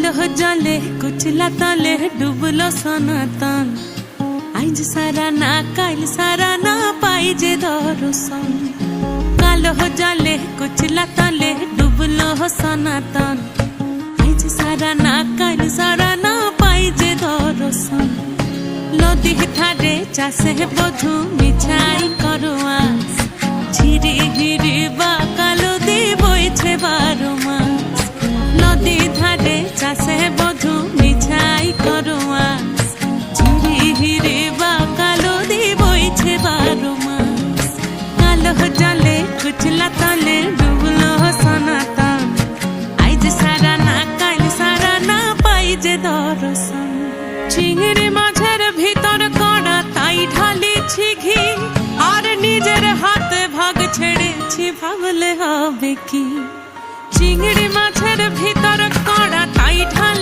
কালো জলে কুচলা তলে ডুবলো সনাতন আইজ সারা না কাল সারা না পাই যে দর্শন কালো জলে কুচলা তলে ডুবলো সনাতন আইজ সারা না কাল সারা না পাই যে দর্শন নদী ধারে চাষে বধু মিছাই করোয়াস ঝিরি হিরি বা কালো দি বইছে 12 মাস নদী ধারে চাষে বধু মিছাই করোয়াস ঝিরি হিরি বা কালো দি বইছে 12 মাস কালো জলে কুচলা তলে ডুবলো সনাতন আইজ সারা না কাল সারা না পাই যে দর্শন চিংড়ি মাছের ভিতর কড়া তাই ঢালিছি ঘি আর নিজের হাতে ভাগ ছেড়েছি ভাবলে হবে কি চিংড়ি মাছের ভিতর কড়া তাই ঢালি